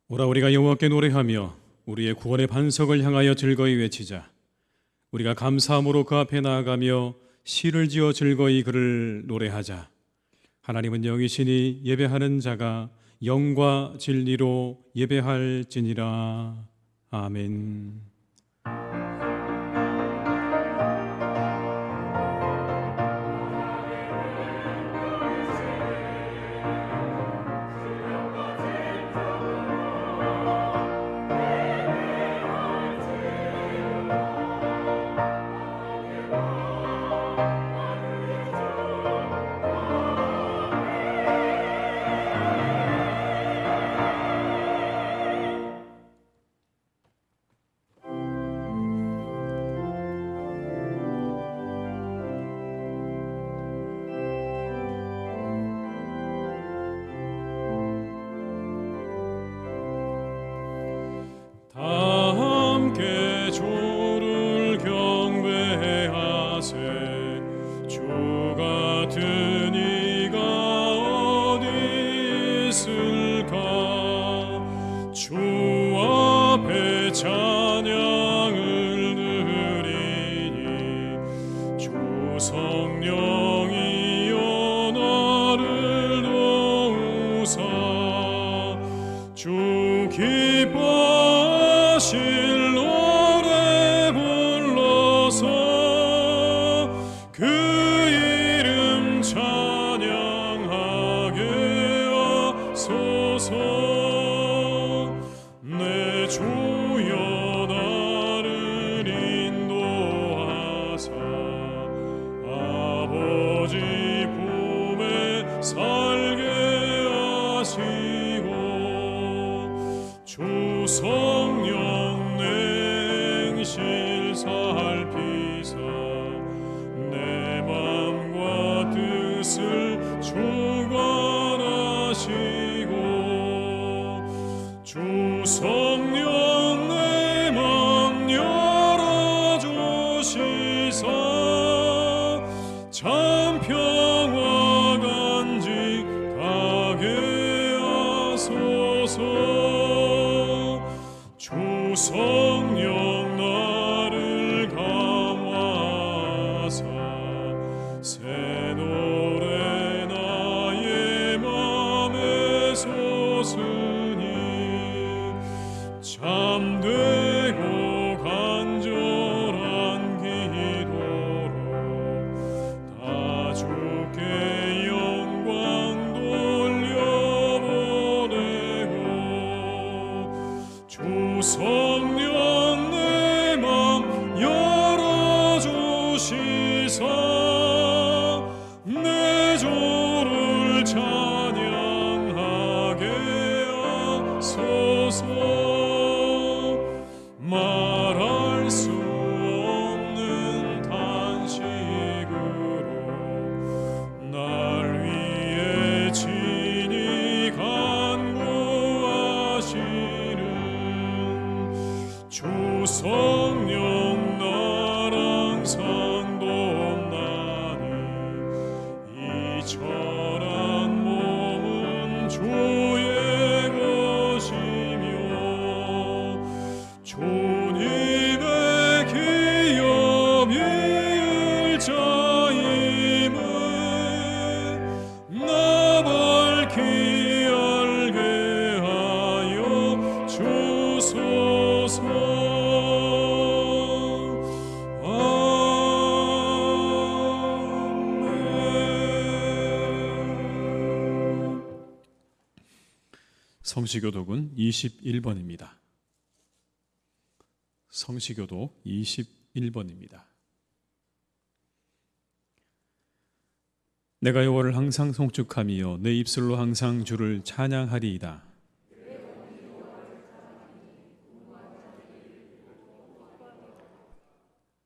오라 우리가 여호와께 노래하며 우리의 구원의 반석을 향하여 즐거이 외치자. 우리가 감사함으로 그 앞에 나아가며 시를 지어 즐거이 그를 노래하자. 하나님은 영이시니 예배하는 자가 영과 진리로 예배할지니라. 아멘. 성령 냉실 살피사 내 맘과 뜻을 주관하시고 주 성령 내 맘 열어주시사 참 평화 간직하게 하소서. 주 성령 나를 감화하사 새 노래 나의 맘에 솟으니 참되고 간절한 기도로 다 주께 영광 돌려보내고 주 성령 내 맘 열어주시사 내 주를 찬양하게 하소서. 말할 수 없는 탄식으로 날 위해 친히 간구하시는 주 성령 나랑 상동나니 이 천한 몸은 주의 것이며 주님의 기업이 일자임을 나 밝히 알게 하여 주소서. 아멘. 성시교독은 21번입니다. 성시교독 21번입니다. 내가 여호와를 항상 송축하며 내 입술로 항상 주를 찬양하리이다.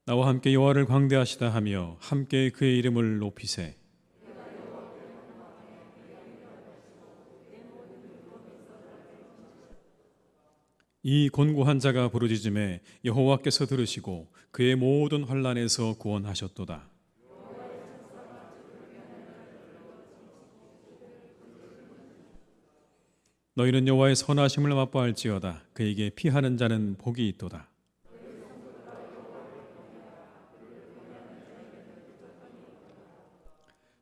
나와 함께 여호와를 광대하시다 하며 함께 그의 이름을 높이세. 이 곤고한 자가 부르짖음에 여호와께서 들으시고 그의 모든 환난에서 구원하셨도다. 너희는 여호와의 선하심을 맛보할지어다. 그에게 피하는 자는 복이 있도다.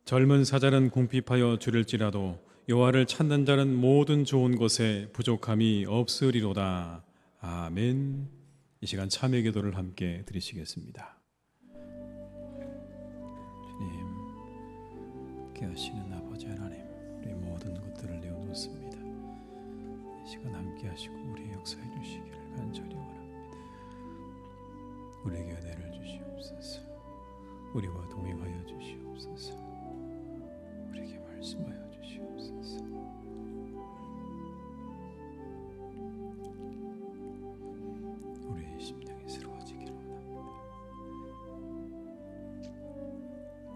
젊은 사자는 궁핍하여 줄일지라도 여호와를 찾는 자는 모든 좋은 것에 부족함이 없으리로다. 아멘. 이 시간 참회 기도를 함께 드리시겠습니다. 주님, 함께 하시는 아버지 하나님, 우리 모든 것들을 내어놓습니다. 이 시간 함께 하시고 우리의 역사해 주시기를 간절히 원합니다. 우리에게 은혜를 주시옵소서. 우리와 동행하여 주시옵소서. 우리에게 말씀하여 주시옵소서. 우리의 심령이 새로워지기를 원합니다.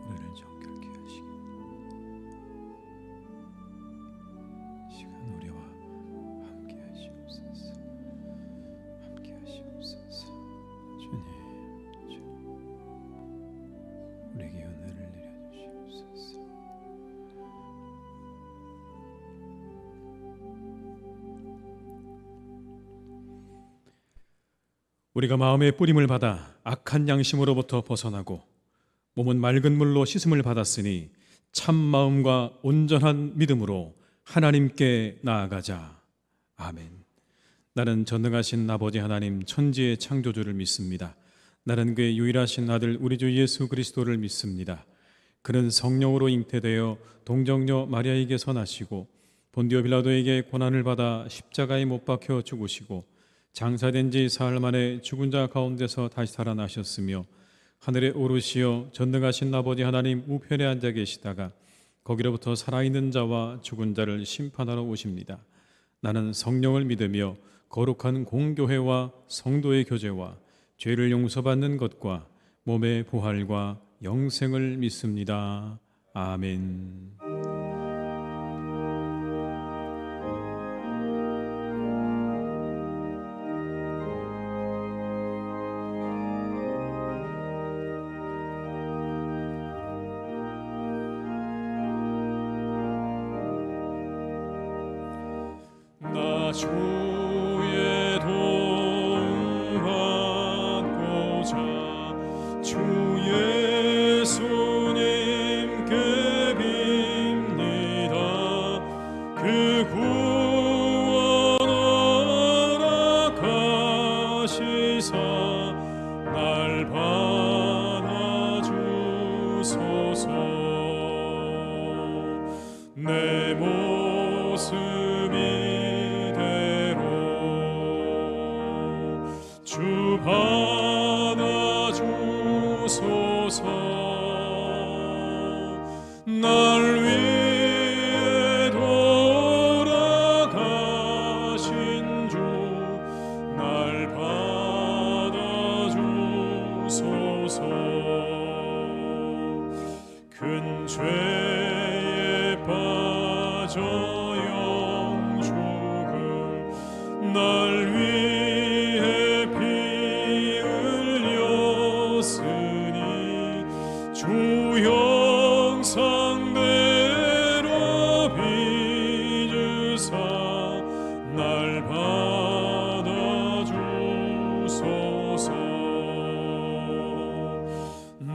우리를 정결케 하시기 이 시간 우리와 함께 하시옵소서. 함께 하시옵소서. 주님, 우리에게 은혜를 내려주시옵소서. 우리가 마음의 뿌림을 받아 악한 양심으로부터 벗어나고 몸은 맑은 물로 씻음을 받았으니 참 마음과 온전한 믿음으로 하나님께 나아가자. 아멘. 나는 전능하신 아버지 하나님 천지의 창조주를 믿습니다. 나는 그의 유일하신 아들 우리 주 예수 그리스도를 믿습니다. 그는 성령으로 잉태되어 동정녀 마리아에게서 나시고 본디오 빌라도에게 고난을 받아 십자가에 못 박혀 죽으시고 장사된 지 사흘 만에 죽은 자 가운데서 다시 살아나셨으며 하늘에 오르시어 전능하신 아버지 하나님 우편에 앉아 계시다가 거기로부터 살아있는 자와 죽은 자를 심판하러 오십니다. 나는 성령을 믿으며 거룩한 공교회와 성도의 교제와 죄를 용서받는 것과 몸의 부활과 영생을 믿습니다. 아멘. 나 주의 도움 받고자 주 예수님께 빕니다. 그 구원 허락하시사 날 받아주소서. 내 모습 주 받아주소서. 날 위해 돌아가신 주 날 받아주소서. 큰 죄에 빠져 영죽을 날 위해 피 흘렸으니 주 형상대로 빚으사 날 받아주소서.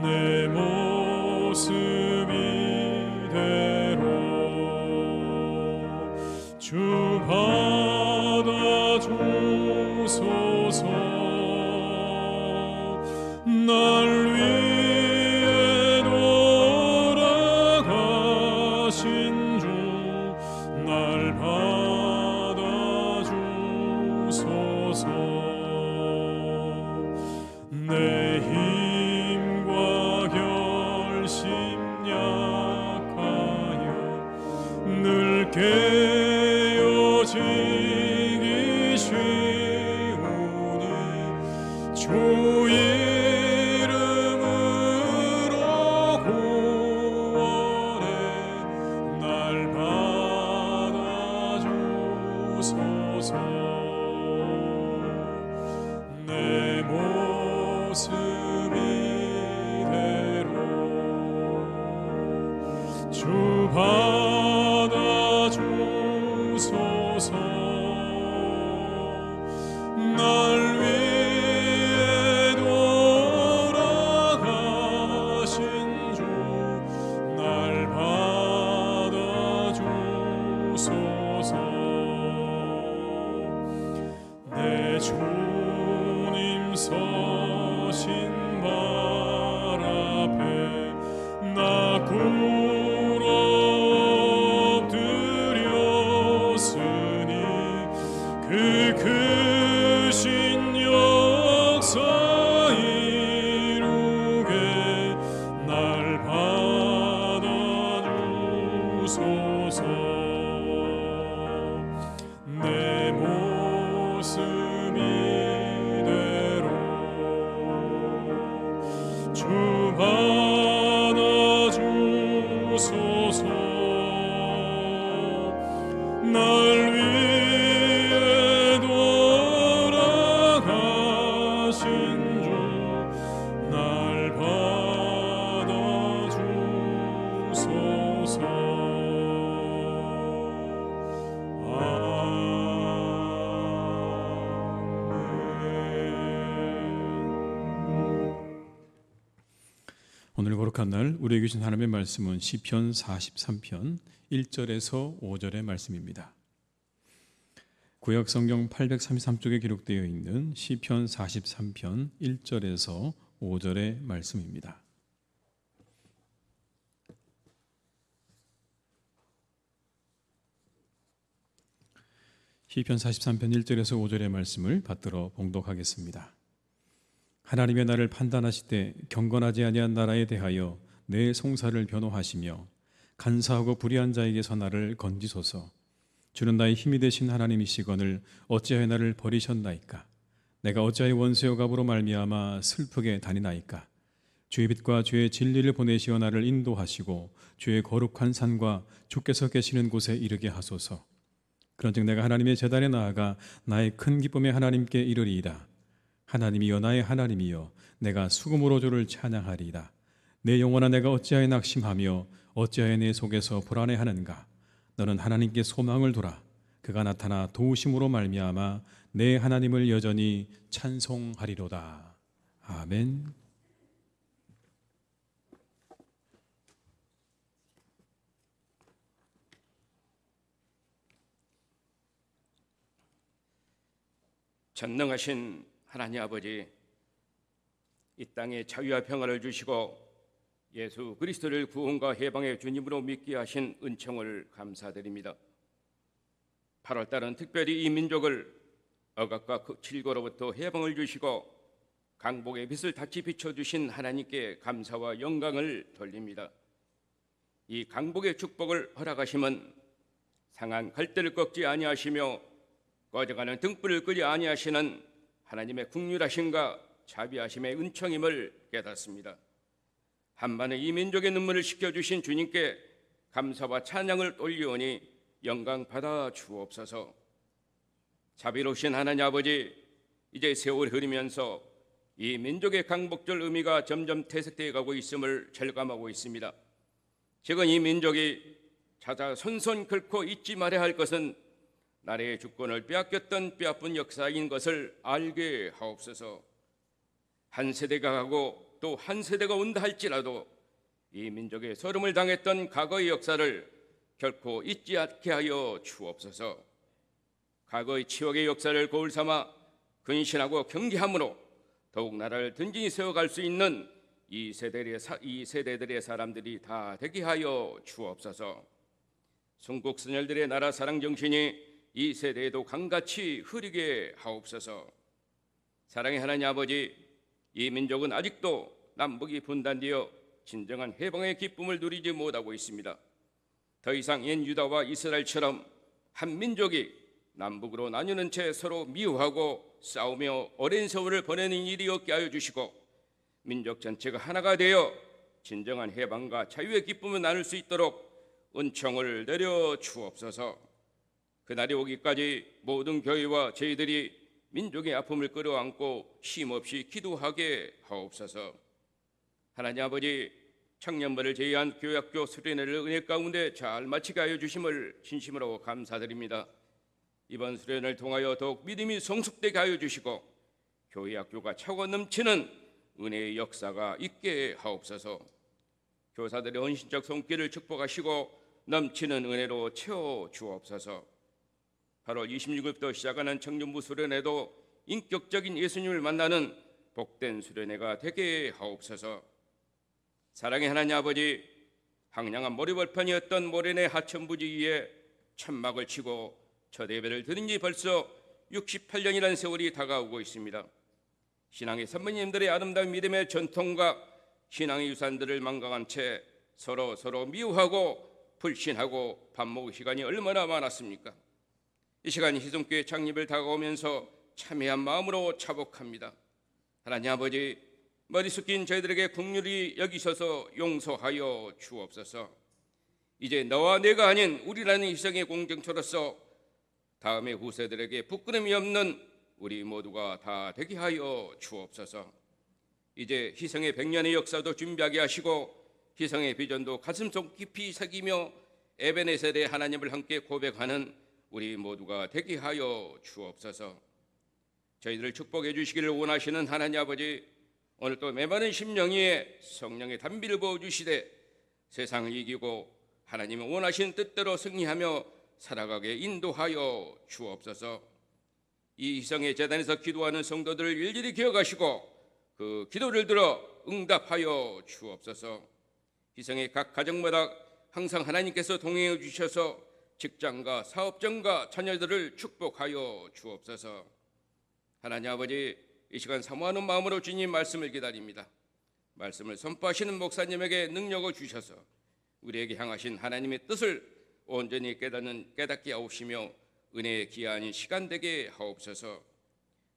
내 모습 이대로 주 받아주소서. 날 위해 돌아가신 주 날 받아주소서. 내 힘과 결심 약하여 늘 깨어지기 쉬우니 주 이름으로 구원해 날 받아주소서. 내 모습 이대로 주 받아주소서. 주소서. 내 주님 서신 발 앞에 나 꿇어 엎드렸으니 그 크신 역사 이루게 날 받아주소서. 내 모습 이대로 주 받아주소서. 날 위해 돌아가신 주 날 받아주소서. 오늘 거룩한 날 우리에게 주신 하나님의 말씀은 시편 43편 1절에서 5절의 말씀입니다. 구약 성경 833쪽에 기록되어 있는 시편 43편 1절에서 5절의 말씀입니다. 시편 43편 1절에서 5절의 말씀을 받들어 봉독하겠습니다. 하나님의 나를 판단하시되 경건하지 아니한 나라에 대하여 내 송사를 변호하시며 간사하고 불의한 자에게서 나를 건지소서. 주는 나의 힘이 되신 하나님이시거늘 어찌하여 나를 버리셨나이까. 내가 어찌하여 원수의 억압으로 말미암아 슬프게 다니나이까. 주의 빛과 주의 진리를 보내시어 나를 인도하시고 주의 거룩한 산과 주께서 계시는 곳에 이르게 하소서. 그런즉 내가 하나님의 제단에 나아가 나의 큰 기쁨의 하나님께 이르리이다. 하나님이여 나의 하나님이여 내가 수금으로 주를 찬양하리이다. 내 영혼아 내가 어찌하여 낙심하며 어찌하여 내 속에서 불안해하는가. 너는 하나님께 소망을 두라. 그가 나타나 도우심으로 말미암아 내 하나님을 여전히 찬송하리로다. 아멘. 전능하신 하나님 아버지, 이 땅에 자유와 평화를 주시고 예수 그리스도를 구원과 해방의 주님으로 믿게 하신 은총을 감사드립니다. 8월달은 특별히 이 민족을 억압과 질고로부터 해방을 주시고 강복의 빛을 다시 비춰주신 하나님께 감사와 영광을 돌립니다. 이 강복의 축복을 허락하심은 상한 갈대를 꺾지 아니하시며 꺼져가는 등불을 끄지 아니하시는 하나님의 긍휼하심과 자비하심의 은총임을 깨닫습니다. 한반의 이 민족의 눈물을 식혀주신 주님께 감사와 찬양을 돌리오니 영광 받아 주옵소서. 자비로우신 하나님 아버지, 이제 세월이 흐르면서 이 민족의 강복절 의미가 점점 퇴색되어 가고 있음을 절감하고 있습니다. 지금 이 민족이 찾아 손손 긁고 잊지 말아야 할 것은 나라의 주권을 빼앗겼던 뼈아픈 역사인 것을 알게 하옵소서. 한 세대가 가고 또 한 세대가 온다 할지라도 이 민족의 서름을 당했던 과거의 역사를 결코 잊지 않게 하여 주옵소서. 과거의 치욕의 역사를 거울 삼아 근신하고 경계함으로 더욱 나라를 든든히 세워갈 수 있는 이 세대들의 사람들이 다 되게 하여 주옵소서. 순국 선열들의 나라 사랑 정신이 이 세대에도 강같이 흐르게 하옵소서. 사랑의 하나님 아버지, 이 민족은 아직도 남북이 분단되어 진정한 해방의 기쁨을 누리지 못하고 있습니다. 더 이상 옛 유다와 이스라엘처럼 한 민족이 남북으로 나뉘는 채 서로 미워하고 싸우며 오랜 세월을 보내는 일이 없게 하여 주시고 민족 전체가 하나가 되어 진정한 해방과 자유의 기쁨을 나눌 수 있도록 은총을 내려 주옵소서. 그날이 오기까지 모든 교회와 저희들이 민족의 아픔을 끌어안고 쉼없이 기도하게 하옵소서. 하나님 아버지, 청년부를 제외한 교회학교 수련회를 은혜 가운데 잘 마치게 하여 주심을 진심으로 감사드립니다. 이번 수련을 통하여 더욱 믿음이 성숙되게 하여 주시고 교회학교가 차고 넘치는 은혜의 역사가 있게 하옵소서. 교사들의 헌신적 손길을 축복하시고 넘치는 은혜로 채워 주옵소서. 8월 26일부터 시작하는 청년부 수련회도 인격적인 예수님을 만나는 복된 수련회가 되게 하옵소서. 사랑의 하나님 아버지, 황량한 모래벌판이었던 모래내 하천부지 위에 천막을 치고 첫 예배를 드린 지 벌써 68년이라는 세월이 다가오고 있습니다. 신앙의 선배님들의 아름다운 믿음의 전통과 신앙의 유산들을 망각한 채 서로 미워하고 불신하고 밥 먹을 시간이 얼마나 많았습니까? 이 시간 희성교회 창립을 다가오면서 참회한 마음으로 차복합니다. 하나님 아버지, 머리 숙인 저희들에게 긍휼히 여기셔서 용서하여 주옵소서. 이제 너와 내가 아닌 우리라는 희생의 공동체로서 다음의 후세들에게 부끄러움이 없는 우리 모두가 다 되게 하여 주옵소서. 이제 희생의 100년의 역사도 준비하게 하시고 희생의 비전도 가슴속 깊이 새기며 에베네셀의 하나님을 함께 고백하는 우리 모두가 되게 하여 주옵소서. 저희들을 축복해 주시기를 원하시는 하나님 아버지, 오늘 또 메마른 심령 위에 성령의 단비를 부어주시되 세상을 이기고 하나님의 원하시는 뜻대로 승리하며 살아가게 인도하여 주옵소서. 이 희생의 제단에서 기도하는 성도들을 일일이 기억하시고 그 기도를 들어 응답하여 주옵소서. 희생의 각 가정마다 항상 하나님께서 동행해 주셔서 직장과 사업장과 자녀들을 축복하여 주옵소서. 하나님 아버지, 이 시간 사모하는 마음으로 주님 말씀을 기다립니다. 말씀을 선포하시는 목사님에게 능력을 주셔서 우리에게 향하신 하나님의 뜻을 온전히 깨닫게 하옵시며 은혜의 기한인 시간 되게 하옵소서.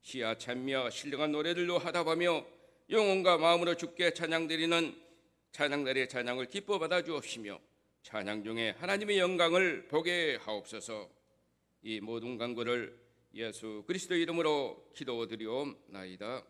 시야 찬미와 신령한 노래들로 하답하며 영혼과 마음으로 주께 찬양드리는 찬양날의 찬양을 기뻐 받아 주옵시며 찬양 중에 하나님의 영광을 보게 하옵소서. 이 모든 간구를 예수 그리스도 이름으로 기도드리옵나이다.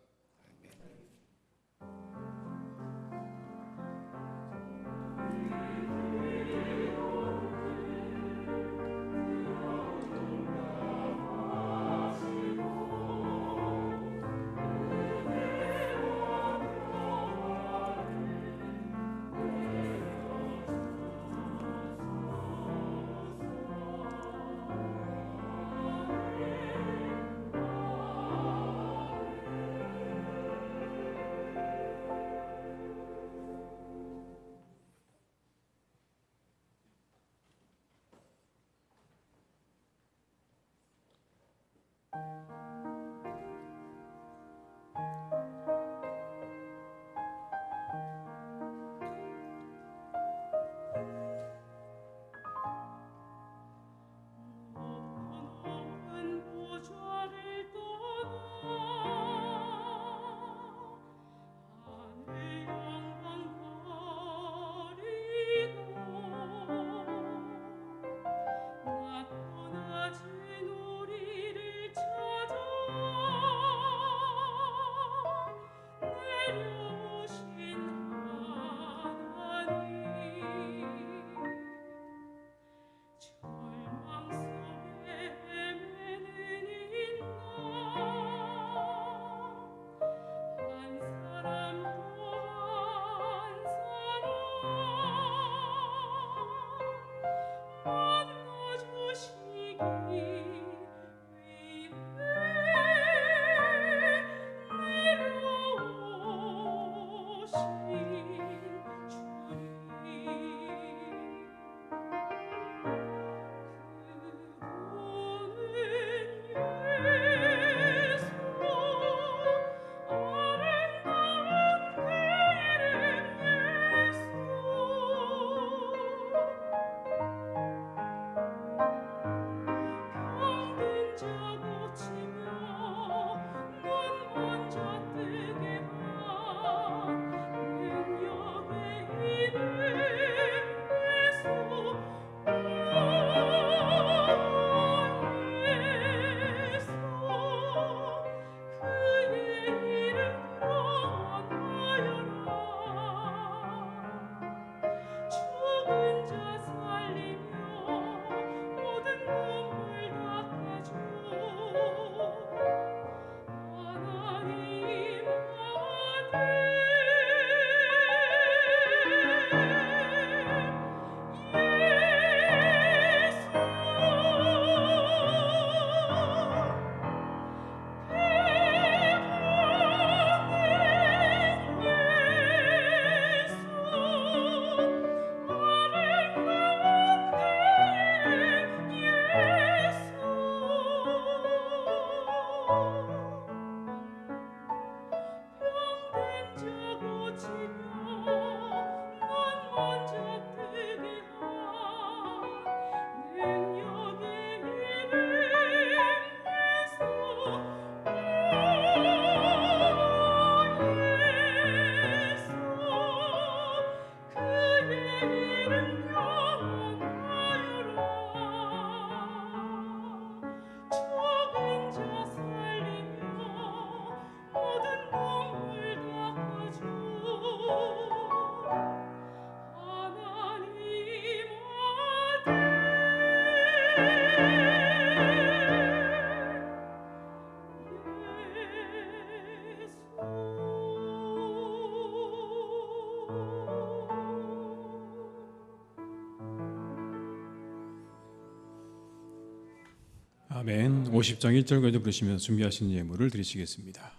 아멘. 50장 1절까지 부르시면서 준비하신 예물을 드리시겠습니다.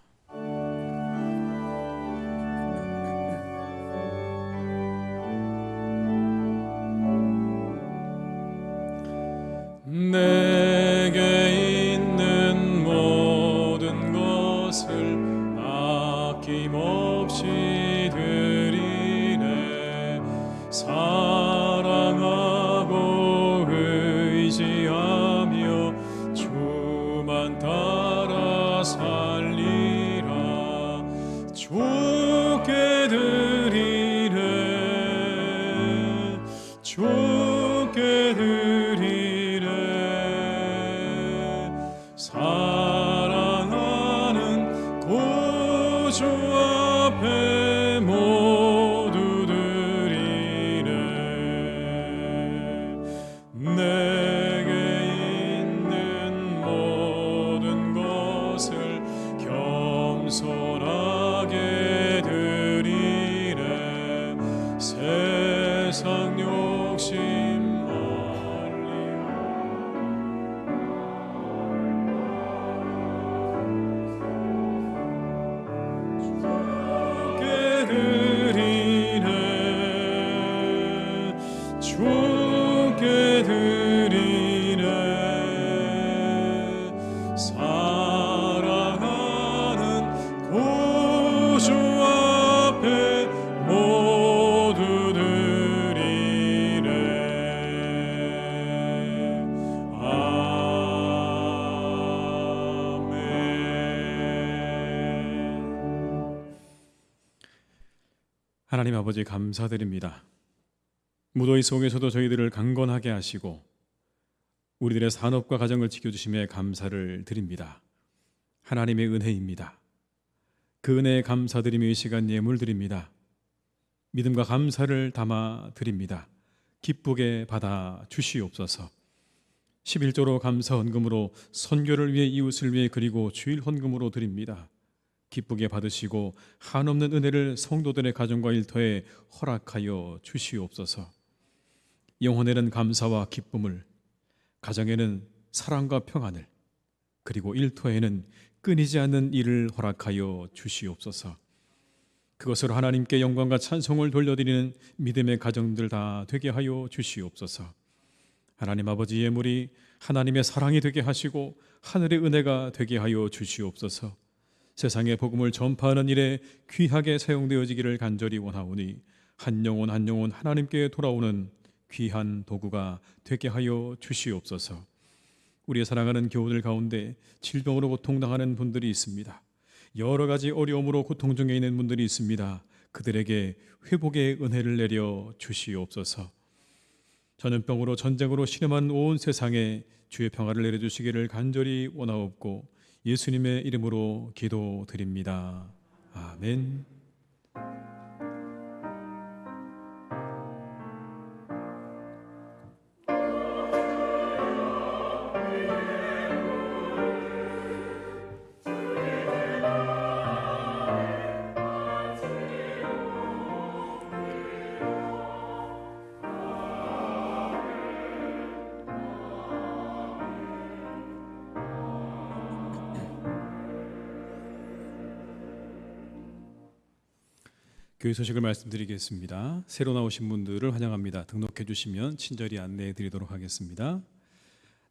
내게 있는 모든 것을 아낌없이 드리네. 사랑하고 의지하며 주만 따라 살리라. 주께 드리네. 주께 드리네. 사랑하는 구주 앞에 모두 드리네. 내게 있는 모든 것을 겸손하게 드리네. 세상 욕심 주께 드리네. 사랑하는 구주 앞에 모두 드리네. 아멘. 하나님 아버지 감사드립니다. 무더위 속에서도 저희들을 강건하게 하시고 우리들의 산업과 가정을 지켜주심에 감사를 드립니다. 하나님의 은혜입니다. 그 은혜에 감사드리며 이 시간 예물 드립니다. 믿음과 감사를 담아 드립니다. 기쁘게 받아 주시옵소서. 11조로 감사 헌금으로 선교를 위해 이웃을 위해 그리고 주일 헌금으로 드립니다. 기쁘게 받으시고 한없는 은혜를 성도들의 가정과 일터에 허락하여 주시옵소서. 영혼에는 감사와 기쁨을, 가정에는 사랑과 평안을, 그리고 일터에는 끊이지 않는 일을 허락하여 주시옵소서. 그것으로 하나님께 영광과 찬송을 돌려드리는 믿음의 가정들 다 되게 하여 주시옵소서. 하나님 아버지 예물이 하나님의 사랑이 되게 하시고 하늘의 은혜가 되게 하여 주시옵소서. 세상의 복음을 전파하는 일에 귀하게 사용되어지기를 간절히 원하오니 한 영혼 한 영혼 하나님께 돌아오는 귀한 도구가 되게 하여 주시옵소서. 우리의 사랑하는 교우들 가운데 질병으로 고통당하는 분들이 있습니다. 여러 가지 어려움으로 고통 중에 있는 분들이 있습니다. 그들에게 회복의 은혜를 내려 주시옵소서. 전염병으로 전쟁으로 신음한 온 세상에 주의 평화를 내려주시기를 간절히 원하옵고 예수님의 이름으로 기도드립니다. 아멘. 교회 소식을 말씀드리겠습니다. 새로 나오신 분들을 환영합니다. 등록해 주시면 친절히 안내해 드리도록 하겠습니다.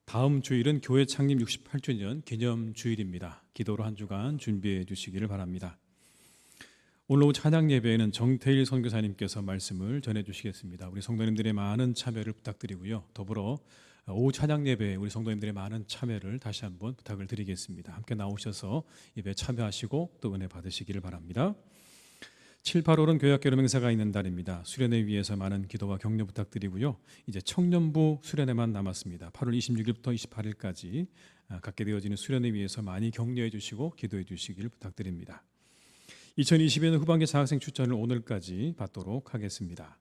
다음 주일은 교회 창립 68주년 기념 주일입니다. 기도로 한 주간 준비해 주시기를 바랍니다. 오늘 오후 찬양 예배에는 정태일 선교사님께서 말씀을 전해 주시겠습니다. 우리 성도님들의 많은 참여를 부탁드리고요. 더불어 오후 찬양 예배에 우리 성도님들의 많은 참여를 다시 한번 부탁을 드리겠습니다. 함께 나오셔서 예배 참여하시고 또 은혜 받으시기를 바랍니다. 7, 8월은 교회학교 행사가 있는 달입니다. 수련회 위해서 많은 기도와 격려 부탁드리고요. 이제 청년부 수련회만 남았습니다. 8월 26일부터 28일까지 갖게 되어지는 수련회 위해서 많이 격려해 주시고 기도해 주시길 부탁드립니다. 2020년 후반기 장학생 추천을 오늘까지 받도록 하겠습니다.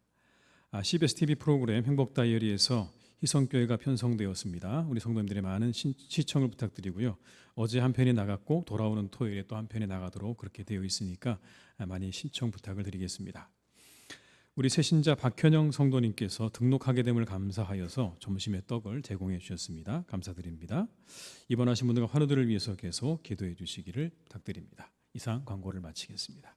CBS TV 프로그램 행복 다이어리에서 희성교회가 편성되었습니다. 우리 성도님들의 많은 시청을 부탁드리고요. 어제 한 편이 나갔고 돌아오는 토요일에 또 한 편이 나가도록 그렇게 되어 있으니까 많이 신청 부탁을 드리겠습니다. 우리 새신자 박현영 성도님께서 등록하게 됨을 감사하여서 점심의 떡을 제공해 주셨습니다. 감사드립니다. 입원하신 분들과 환우들을 위해서 계속 기도해 주시기를 부탁드립니다. 이상 광고를 마치겠습니다.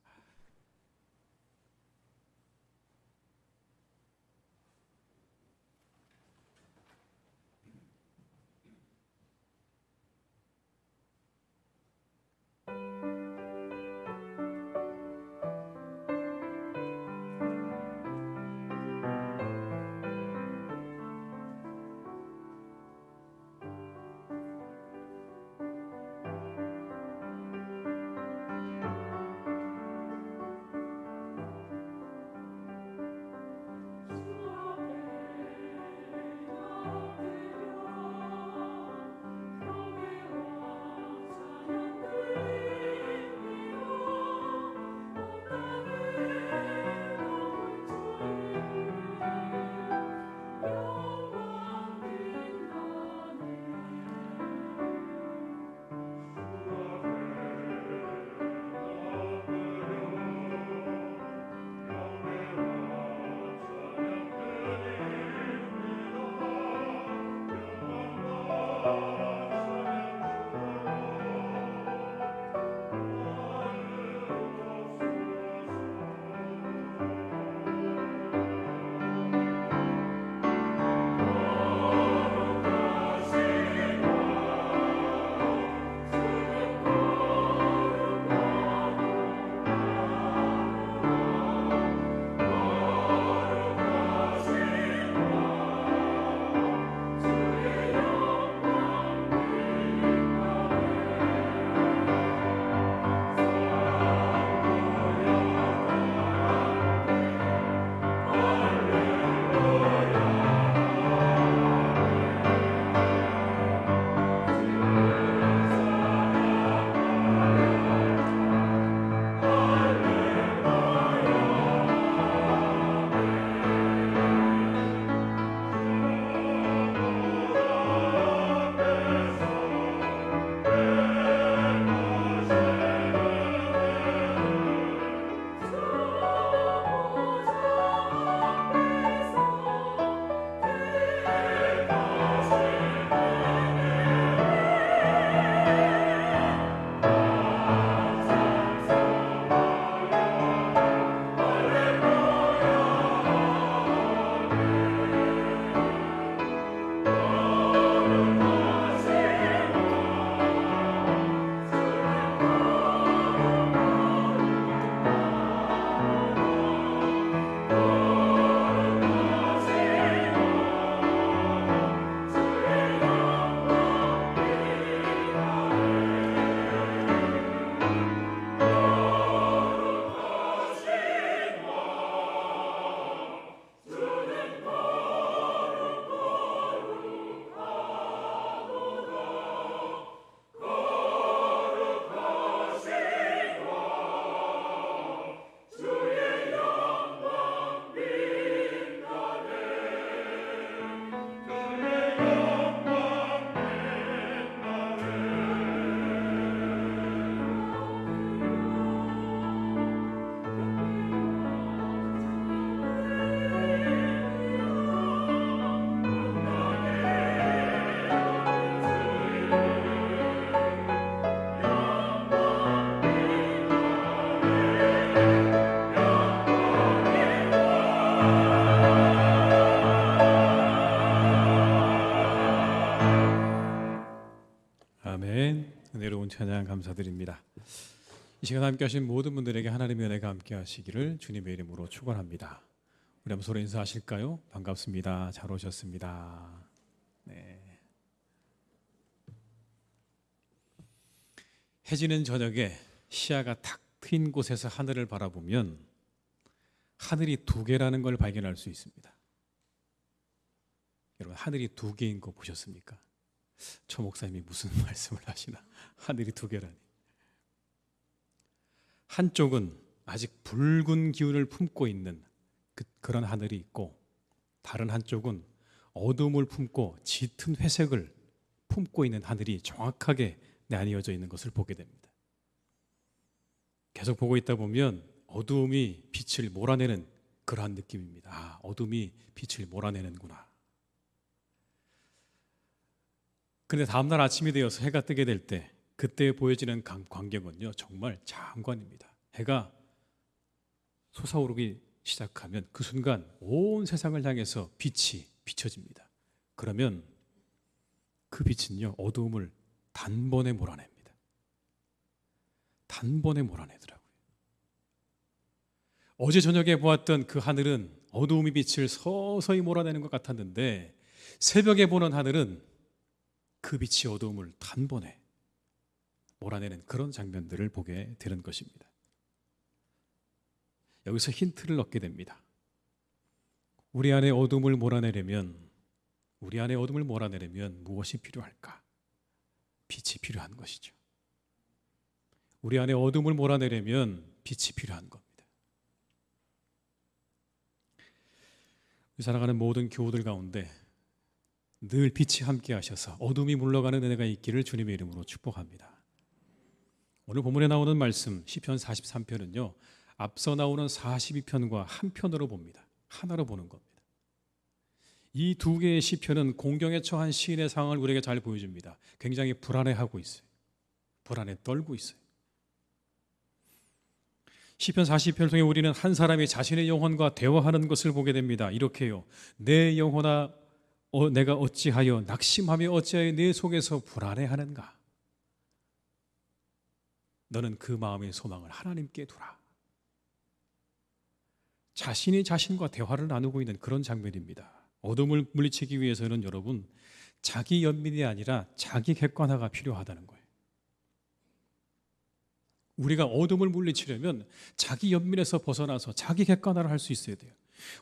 은혜로운 찬양 감사드립니다. 이 시간 함께 하신 모든 분들에게 하나님의 은혜가 함께 하시기를 주님의 이름으로 축원합니다. 우리 한번 서로 인사하실까요? 반갑습니다. 잘 오셨습니다. 네. 해지는 저녁에 시야가 탁 트인 곳에서 하늘을 바라보면 하늘이 두 개라는 걸 발견할 수 있습니다. 여러분, 하늘이 두 개인 거 보셨습니까? 저 목사님이 무슨 말씀을 하시나? 하늘이 두 개라니. 한쪽은 아직 붉은 기운을 품고 있는 그런 하늘이 있고, 다른 한쪽은 어두움을 품고 짙은 회색을 품고 있는 하늘이 정확하게 나뉘어져 있는 것을 보게 됩니다. 계속 보고 있다 보면 어두움이 빛을 몰아내는 그러한 느낌입니다. 아, 어둠이 빛을 몰아내는구나. 그런데 다음날 아침이 되어서 해가 뜨게 될 때 그때 보여지는 광경은요 정말 장관입니다. 해가 솟아오르기 시작하면 그 순간 온 세상을 향해서 빛이 비춰집니다. 그러면 그 빛은요 어두움을 단번에 몰아냅니다. 단번에 몰아내더라고요. 어제 저녁에 보았던 그 하늘은 어두움이 빛을 서서히 몰아내는 것 같았는데 새벽에 보는 하늘은 그 빛이 어두움을 단번에 몰아내는 그런 장면들을 보게 되는 것입니다. 여기서 힌트를 얻게 됩니다. 우리 안에 어둠을 몰아내려면 무엇이 필요할까? 빛이 필요한 것이죠. 우리 안에 어둠을 몰아내려면 빛이 필요한 겁니다. 살아가는 모든 교우들 가운데 늘 빛이 함께 하셔서 어둠이 물러가는 은혜가 있기를 주님의 이름으로 축복합니다. 오늘 본문에 나오는 말씀 시편 43편은요 앞서 나오는 42편과 한 편으로 봅니다. 하나로 보는 겁니다. 이 두 개의 시편은 공경에 처한 시인의 상황을 우리에게 잘 보여줍니다. 굉장히 불안해하고 있어요. 불안에 떨고 있어요. 시편 42편을 통해 우리는 한 사람이 자신의 영혼과 대화하는 것을 보게 됩니다. 이렇게요. 내 영혼아 내가 어찌하여 낙심하며 어찌하여 내 속에서 불안해하는가? 너는 그 마음의 소망을 하나님께 두라. 자신이 자신과 대화를 나누고 있는 그런 장면입니다. 어둠을 물리치기 위해서는 여러분 자기 연민이 아니라 자기 객관화가 필요하다는 거예요. 우리가 어둠을 물리치려면 자기 연민에서 벗어나서 자기 객관화를 할 수 있어야 돼요.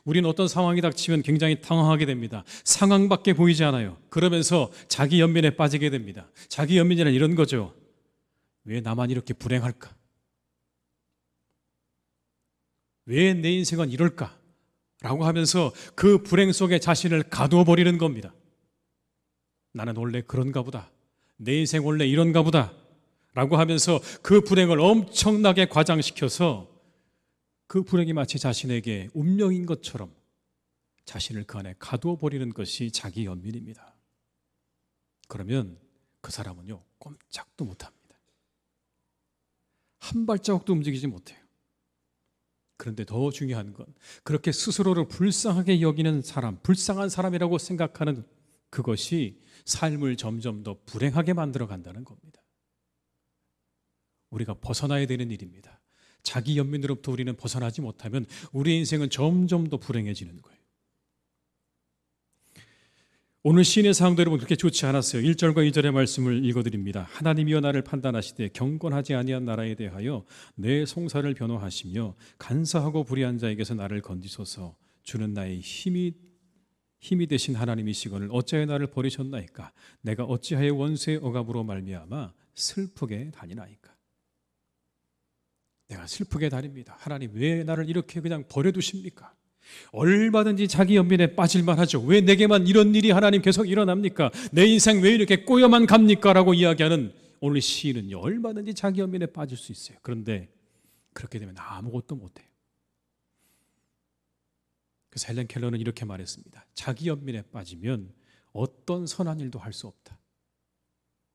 우리는 어떤 상황이 닥치면 굉장히 당황하게 됩니다. 상황밖에 보이지 않아요. 그러면서 자기 연민에 빠지게 됩니다. 자기 연민이란 이런 거죠. 왜 나만 이렇게 불행할까? 왜 내 인생은 이럴까? 라고 하면서 그 불행 속에 자신을 가두어 버리는 겁니다. 나는 원래 그런가 보다. 내 인생 원래 이런가 보다. 라고 하면서 그 불행을 엄청나게 과장시켜서 그 불행이 마치 자신에게 운명인 것처럼 자신을 그 안에 가두어 버리는 것이 자기 연민입니다. 그러면 그 사람은요 꼼짝도 못합니다. 한 발자국도 움직이지 못해요. 그런데 더 중요한 건 그렇게 스스로를 불쌍하게 여기는 사람, 불쌍한 사람이라고 생각하는 그것이 삶을 점점 더 불행하게 만들어 간다는 겁니다. 우리가 벗어나야 되는 일입니다. 자기 연민으로부터 우리는 벗어나지 못하면 우리의 인생은 점점 더 불행해지는 거예요. 오늘 시인의 상황도 여러분 그렇게 좋지 않았어요. 1절과 2절의 말씀을 읽어드립니다. 하나님이여 나를 판단하시되 경건하지 아니한 나라에 대하여 내 송사를 변호하시며 간사하고 불의한 자에게서 나를 건지소서. 주는 나의 힘이 되신 하나님이시거늘 어찌하여 나를 버리셨나이까? 내가 어찌하여 원수의 억압으로 말미암아 슬프게 다니나이까? 내가 슬프게 다닙니다. 하나님 왜 나를 이렇게 그냥 버려두십니까? 얼마든지 자기 연민에 빠질만 하죠. 왜 내게만 이런 일이 하나님 계속 일어납니까? 내 인생 왜 이렇게 꼬여만 갑니까? 라고 이야기하는 오늘 시인은요 얼마든지 자기 연민에 빠질 수 있어요. 그런데 그렇게 되면 아무것도 못해요. 그래서 헬렌 켈러는 이렇게 말했습니다. 자기 연민에 빠지면 어떤 선한 일도 할 수 없다.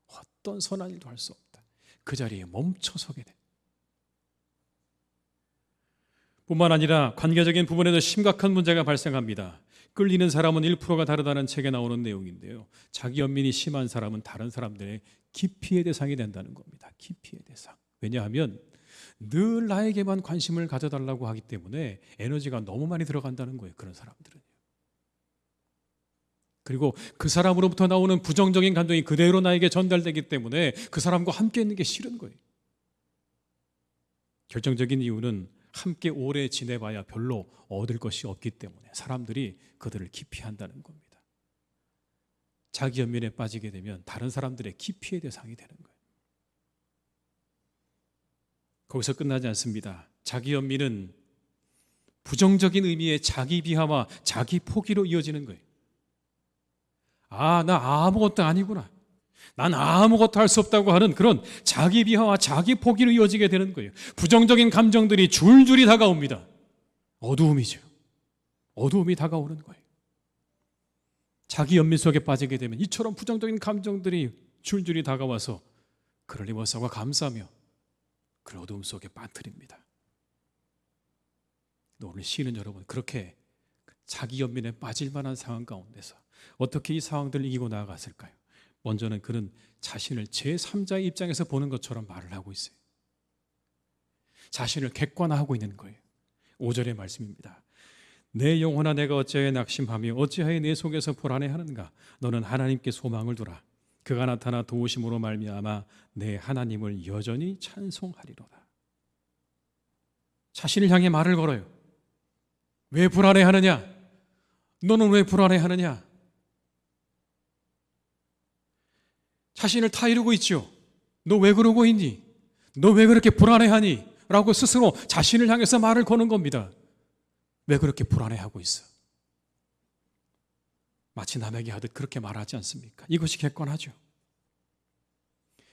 어떤 선한 일도 할 수 없다. 그 자리에 멈춰서게 돼. 뿐만 아니라 관계적인 부분에도 심각한 문제가 발생합니다. 끌리는 사람은 1%가 다르다는 책에 나오는 내용인데요. 자기 연민이 심한 사람은 다른 사람들의 기피의 대상이 된다는 겁니다. 기피의 대상. 왜냐하면 늘 나에게만 관심을 가져달라고 하기 때문에 에너지가 너무 많이 들어간다는 거예요. 그런 사람들은요. 그리고 그 사람으로부터 나오는 부정적인 감정이 그대로 나에게 전달되기 때문에 그 사람과 함께 있는 게 싫은 거예요. 결정적인 이유는 함께 오래 지내봐야 별로 얻을 것이 없기 때문에 사람들이 그들을 기피한다는 겁니다. 자기 연민에 빠지게 되면 다른 사람들의 기피의 대상이 되는 거예요. 거기서 끝나지 않습니다. 자기 연민은 부정적인 의미의 자기 비하와 자기 포기로 이어지는 거예요. 아, 나 아무것도 아니구나. 난 아무것도 할 수 없다고 하는 그런 자기 비하와 자기 포기로 이어지게 되는 거예요. 부정적인 감정들이 줄줄이 다가옵니다. 어두움이죠. 어두움이 다가오는 거예요. 자기 연민 속에 빠지게 되면 이처럼 부정적인 감정들이 줄줄이 다가와서 그를 힘써 감싸며 그 어두움 속에 빠뜨립니다. 오늘 시인은 여러분 그렇게 자기 연민에 빠질 만한 상황 가운데서 어떻게 이 상황들을 이기고 나아갔을까요? 먼저는 그는 자신을 제3자의 입장에서 보는 것처럼 말을 하고 있어요. 자신을 객관화하고 있는 거예요. 5절의 말씀입니다. 내 영혼아 내가 어찌하여 낙심하며 어찌하여 내 속에서 불안해하는가? 너는 하나님께 소망을 두라. 그가 나타나 도우심으로 말미암아 내 하나님을 여전히 찬송하리로다. 자신을 향해 말을 걸어요. 왜 불안해하느냐? 너는 왜 불안해하느냐? 자신을 타이르고 있죠. 너 왜 그러고 있니? 너 왜 그렇게 불안해하니? 라고 스스로 자신을 향해서 말을 거는 겁니다. 왜 그렇게 불안해하고 있어? 마치 남에게 하듯 그렇게 말하지 않습니까? 이것이 객관하죠.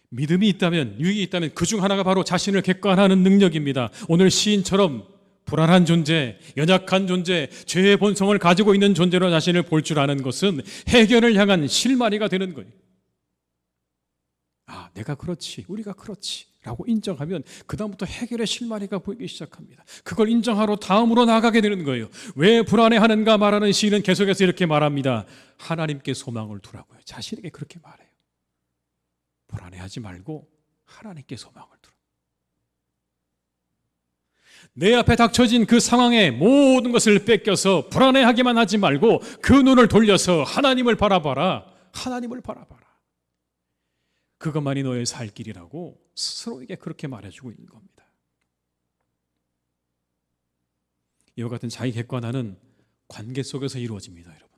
믿음이 있다면, 유익이 있다면 그 중 하나가 바로 자신을 객관하는 능력입니다. 오늘 시인처럼 불안한 존재, 연약한 존재, 죄의 본성을 가지고 있는 존재로 자신을 볼 줄 아는 것은 해결을 향한 실마리가 되는 거예요. 아, 내가 그렇지, 우리가 그렇지 라고 인정하면 그 다음부터 해결의 실마리가 보이기 시작합니다. 그걸 인정하러 다음으로 나아가게 되는 거예요. 왜 불안해하는가 말하는 시인은 계속해서 이렇게 말합니다. 하나님께 소망을 두라고요. 자신에게 그렇게 말해요. 불안해하지 말고 하나님께 소망을 두라. 내 앞에 닥쳐진 그 상황에 모든 것을 뺏겨서 불안해하기만 하지 말고 그 눈을 돌려서 하나님을 바라봐라. 하나님을 바라봐라. 그것만이 너의 살 길이라고 스스로에게 그렇게 말해주고 있는 겁니다. 이와 같은 자기 객관화는 관계 속에서 이루어집니다, 여러분.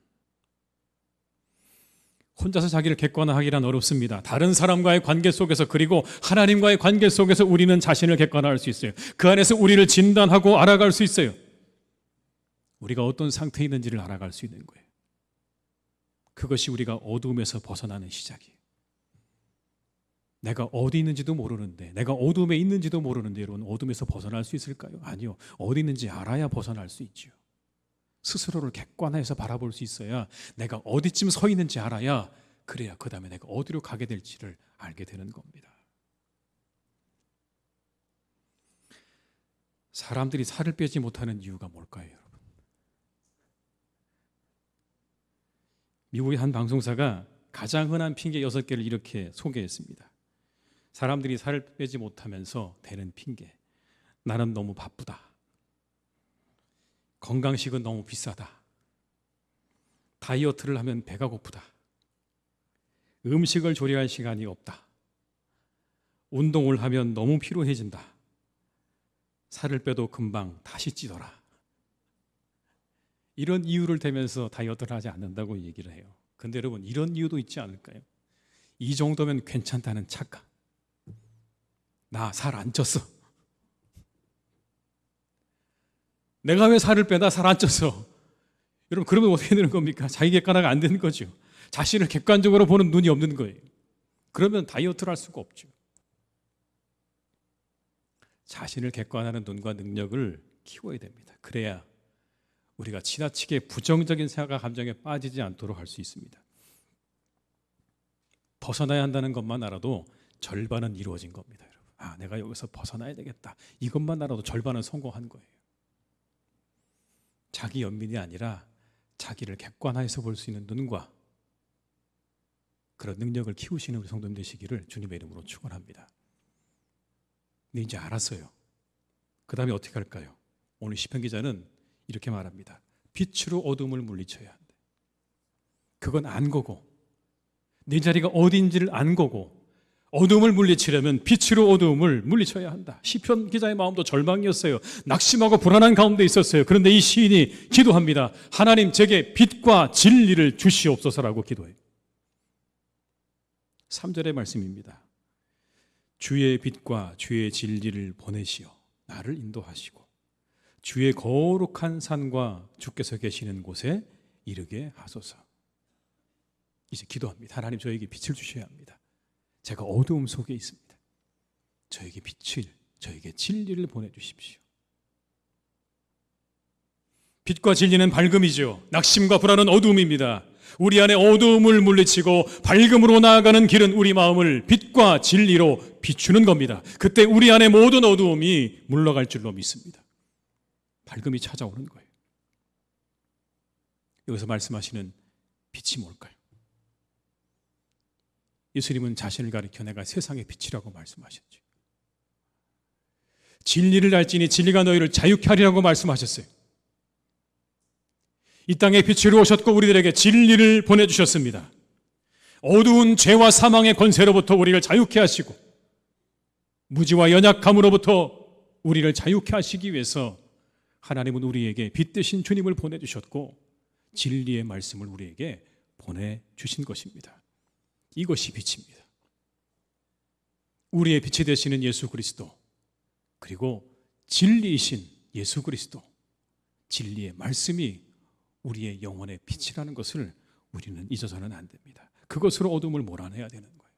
혼자서 자기를 객관화하기란 어렵습니다. 다른 사람과의 관계 속에서 그리고 하나님과의 관계 속에서 우리는 자신을 객관화할 수 있어요. 그 안에서 우리를 진단하고 알아갈 수 있어요. 우리가 어떤 상태에 있는지를 알아갈 수 있는 거예요. 그것이 우리가 어두움에서 벗어나는 시작이에요. 내가 어디 있는지도 모르는데, 내가 어둠에 있는지도 모르는데 여러분 어둠에서 벗어날 수 있을까요? 아니요. 어디 있는지 알아야 벗어날 수 있죠. 스스로를 객관화해서 바라볼 수 있어야 내가 어디쯤 서 있는지 알아야 그래야 그 다음에 내가 어디로 가게 될지를 알게 되는 겁니다. 사람들이 살을 빼지 못하는 이유가 뭘까요, 여러분? 미국의 한 방송사가 가장 흔한 핑계 6개를 이렇게 소개했습니다. 사람들이 살을 빼지 못하면서 대는 핑계. 나는 너무 바쁘다. 건강식은 너무 비싸다. 다이어트를 하면 배가 고프다. 음식을 조리할 시간이 없다. 운동을 하면 너무 피로해진다. 살을 빼도 금방 다시 찌더라. 이런 이유를 대면서 다이어트를 하지 않는다고 얘기를 해요. 근데 여러분 이런 이유도 있지 않을까요? 이 정도면 괜찮다는 착각. 나 살 안 쪘어. 내가 왜 살을 빼? 나 살 안 쪘어. 여러분 그러면 어떻게 되는 겁니까? 자기 객관화가 안 되는 거죠. 자신을 객관적으로 보는 눈이 없는 거예요. 그러면 다이어트를 할 수가 없죠. 자신을 객관화하는 눈과 능력을 키워야 됩니다. 그래야 우리가 지나치게 부정적인 생각과 감정에 빠지지 않도록 할 수 있습니다. 벗어나야 한다는 것만 알아도 절반은 이루어진 겁니다, 여러분. 아, 내가 여기서 벗어나야 되겠다. 이것만 알아도 절반은 성공한 거예요. 자기 연민이 아니라 자기를 객관화해서 볼 수 있는 눈과 그런 능력을 키우시는 우리 성도님 되시기를 주님의 이름으로 축원합니다. 근데 이제 알았어요. 그 다음에 어떻게 할까요? 오늘 시편 기자는 이렇게 말합니다. 빛으로 어둠을 물리쳐야 한다. 그건 안 거고 내 자리가 어디인지를 안 거고 어둠을 물리치려면 빛으로 어둠을 물리쳐야 한다. 시편 기자의 마음도 절망이었어요. 낙심하고 불안한 가운데 있었어요. 그런데 이 시인이 기도합니다. 하나님 제게 빛과 진리를 주시옵소서라고 기도해요. 3절의 말씀입니다. 주의 빛과 주의 진리를 보내시어 나를 인도하시고 주의 거룩한 산과 주께서 계시는 곳에 이르게 하소서. 이제 기도합니다. 하나님 저에게 빛을 주셔야 합니다. 제가 어두움 속에 있습니다. 저에게 빛을, 저에게 진리를 보내주십시오. 빛과 진리는 밝음이죠. 낙심과 불안은 어두움입니다. 우리 안에 어두움을 물리치고 밝음으로 나아가는 길은 우리 마음을 빛과 진리로 비추는 겁니다. 그때 우리 안에 모든 어두움이 물러갈 줄로 믿습니다. 밝음이 찾아오는 거예요. 여기서 말씀하시는 빛이 뭘까요? 예수님은 자신을 가리켜 내가 세상의 빛이라고 말씀하셨죠. 진리를 알지니 진리가 너희를 자유케 하리라고 말씀하셨어요. 이 땅에 빛으로 오셨고 우리들에게 진리를 보내주셨습니다. 어두운 죄와 사망의 권세로부터 우리를 자유케 하시고 무지와 연약함으로부터 우리를 자유케 하시기 위해서 하나님은 우리에게 빛 대신 주님을 보내주셨고 진리의 말씀을 우리에게 보내주신 것입니다. 이것이 빛입니다. 우리의 빛이 되시는 예수 그리스도, 그리고 진리이신 예수 그리스도, 진리의 말씀이 우리의 영혼의 빛이라는 것을 우리는 잊어서는 안 됩니다. 그것으로 어둠을 몰아내야 되는 거예요.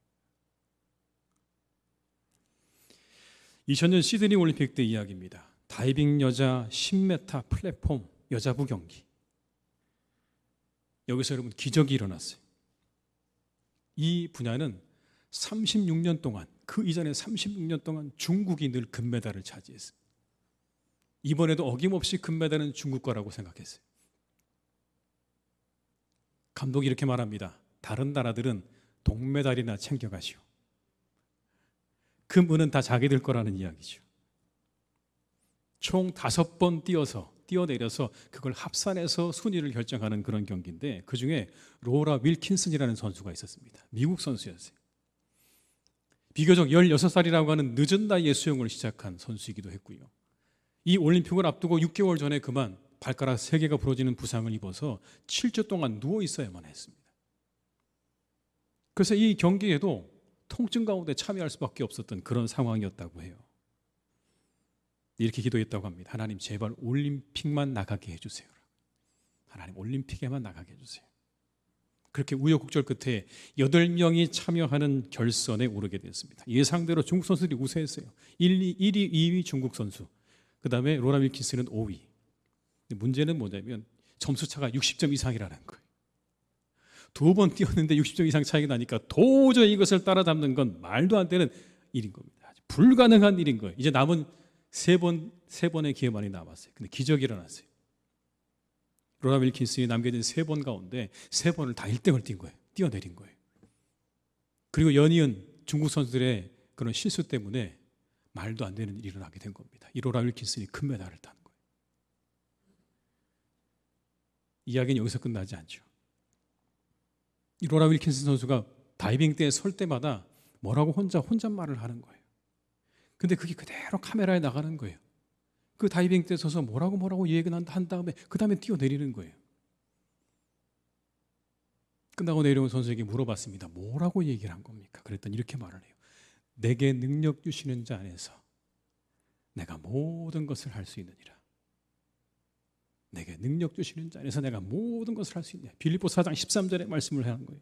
2000년 시드니 올림픽 때 이야기입니다. 다이빙 여자 10m 플랫폼 여자부 경기. 여기서 여러분 기적이 일어났어요. 이 분야는 36년 동안, 그 이전에 36년 동안 중국이 늘 금메달을 차지했습니다. 이번에도 어김없이 금메달은 중국 거라고 생각했어요. 감독이 이렇게 말합니다. 다른 나라들은 동메달이나 챙겨가시오. 금은은 다 자기들 거라는 이야기죠. 총 5번 뛰어내려서 그걸 합산해서 순위를 결정하는 그런 경기인데 그중에 로라 윌킨슨이라는 선수가 있었습니다. 미국 선수였어요. 비교적 16살이라고 하는 늦은 나이에 수영을 시작한 선수이기도 했고요. 이 올림픽을 앞두고 6개월 전에 그만 발가락 3개가 부러지는 부상을 입어서 7주 동안 누워 있어야만 했습니다. 그래서 이 경기에도 통증 가운데 참여할 수밖에 없었던 그런 상황이었다고 해요. 이렇게 기도했다고 합니다. 하나님 제발 올림픽만 나가게 해주세요. 하나님 올림픽에만 나가게 해주세요. 그렇게 우여곡절 끝에 8명이 참여하는 결선에 오르게 됐습니다. 예상대로 중국 선수들이 우세했어요. 1위, 2위 중국 선수, 그 다음에 로라 윌킨스는 5위. 문제는 뭐냐면 점수차가 60점 이상이라는 거예요. 2번 뛰었는데 60점 이상 차이가 나니까 도저히 이것을 따라잡는 건 말도 안 되는 일인 겁니다. 불가능한 일인 거예요. 이제 남은 세 번의 기회만이 남았어요. 근데 기적이 일어났어요. 로라 윌킨슨이 남겨진 3번 가운데 3번을 다 1등을 뛴 거예요. 뛰어내린 거예요. 그리고 연이은 중국 선수들의 그런 실수 때문에 말도 안 되는 일이 일어나게 된 겁니다. 이 로라 윌킨슨이 금메달을 딴 거예요. 이야기는 여기서 끝나지 않죠. 이 로라 윌킨슨 선수가 다이빙 때에 설 때마다 뭐라고 혼잣말을 하는 거예요. 근데 그게 그대로 카메라에 나가는 거예요. 그 다이빙 때 서서 뭐라고 얘기를 한 다음에 그 다음에 뛰어내리는 거예요. 끝나고 내려온 선수에게 물어봤습니다. 뭐라고 얘기를 한 겁니까? 그랬더니 이렇게 말을 해요. 내게 능력 주시는 자 안에서 내가 모든 것을 할 수 있느니라. 내게 능력 주시는 자 안에서 내가 모든 것을 할 수 있느니라. 빌립보서 4장 13절에 말씀을 하는 거예요.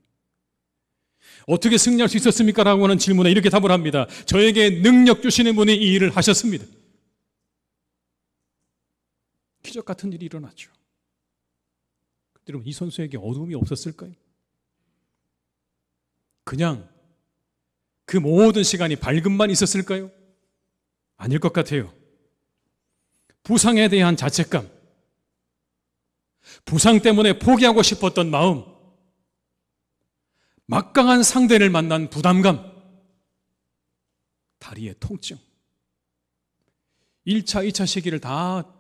어떻게 승리할 수 있었습니까? 라고 하는 질문에 이렇게 답을 합니다. 저에게 능력 주시는 분이 이 일을 하셨습니다. 기적 같은 일이 일어났죠. 여러분, 이 선수에게 어둠이 없었을까요? 그냥 그 모든 시간이 밝음만 있었을까요? 아닐 것 같아요. 부상에 대한 자책감, 부상 때문에 포기하고 싶었던 마음, 막강한 상대를 만난 부담감, 다리의 통증, 1차, 2차 시기를 다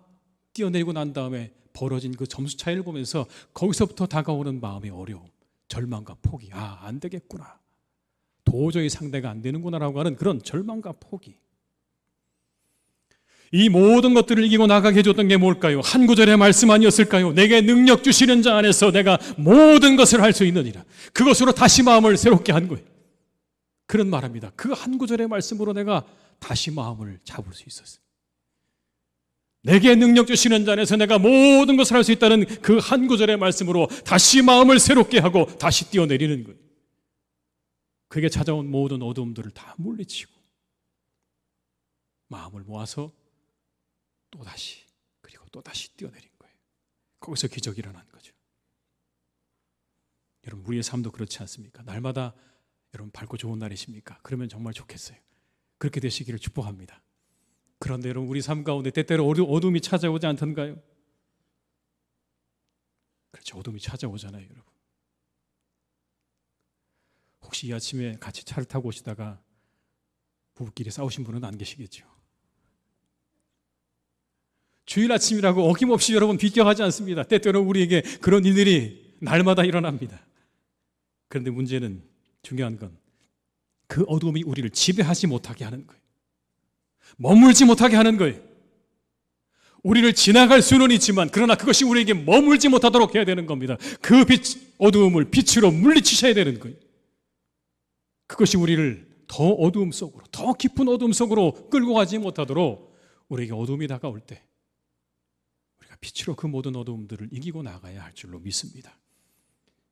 뛰어내리고 난 다음에 벌어진 그 점수 차이를 보면서 거기서부터 다가오는 마음의 어려움, 절망과 포기. 안 되겠구나. 도저히 상대가 안 되는구나라고 하는 그런 절망과 포기. 이 모든 것들을 이기고 나가게 해줬던 게 뭘까요? 한 구절의 말씀 아니었을까요? 내게 능력 주시는 자 안에서 내가 모든 것을 할 수 있느니라. 그것으로 다시 마음을 새롭게 한 거예요. 그런 말합니다. 그 한 구절의 말씀으로 내가 다시 마음을 잡을 수 있었어요. 내게 능력 주시는 자 안에서 내가 모든 것을 할 수 있다는 그 한 구절의 말씀으로 다시 마음을 새롭게 하고 다시 뛰어내리는 거예요. 그에게 찾아온 모든 어두움들을 다 물리치고 마음을 모아서 또다시, 그리고 또다시 뛰어내린 거예요. 거기서 기적이 일어난 거죠. 여러분, 우리의 삶도 그렇지 않습니까? 날마다 여러분 밝고 좋은 날이십니까? 그러면 정말 좋겠어요. 그렇게 되시기를 축복합니다. 그런데 여러분, 우리 삶 가운데 때때로 어둠이 찾아오지 않던가요? 그렇죠. 어둠이 찾아오잖아요, 여러분. 혹시 이 아침에 같이 차를 타고 오시다가 부부끼리 싸우신 분은 안 계시겠죠? 주일 아침이라고 어김없이 여러분 비껴하지 않습니다. 때때로 우리에게 그런 일들이 날마다 일어납니다. 그런데 문제는, 중요한 건 그 어둠이 우리를 지배하지 못하게 하는 거예요. 머물지 못하게 하는 거예요. 우리를 지나갈 수는 있지만 그러나 그것이 우리에게 머물지 못하도록 해야 되는 겁니다. 그 어두움을 빛으로 물리치셔야 되는 거예요. 그것이 우리를 더 어두움 속으로, 더 깊은 어두움 속으로 끌고 가지 못하도록 우리에게 어둠이 다가올 때 우리가 빛으로 그 모든 어두움들을 이기고 나가야 할 줄로 믿습니다.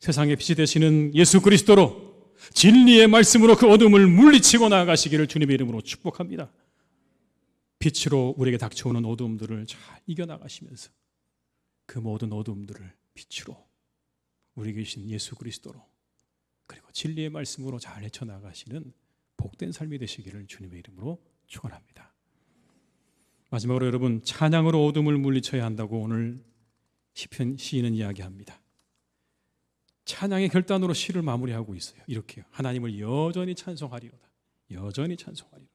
세상의 빛이 되시는 예수 그리스도로, 진리의 말씀으로 그 어둠을 물리치고 나아가시기를 주님의 이름으로 축복합니다. 빛으로 우리에게 닥쳐오는 어두움들을 잘 이겨나가시면서 그 모든 어두움들을 빛으로, 우리 계신 예수 그리스도로, 그리고 진리의 말씀으로 잘 헤쳐나가시는 복된 삶이 되시기를 주님의 이름으로 축원합니다. 마지막으로 여러분, 찬양으로 어둠을 물리쳐야 한다고 오늘 시편 시인은 이야기합니다. 찬양의 결단으로 시를 마무리하고 있어요. 이렇게요. 하나님을 여전히 찬송하리로다. 여전히 찬송하리로다.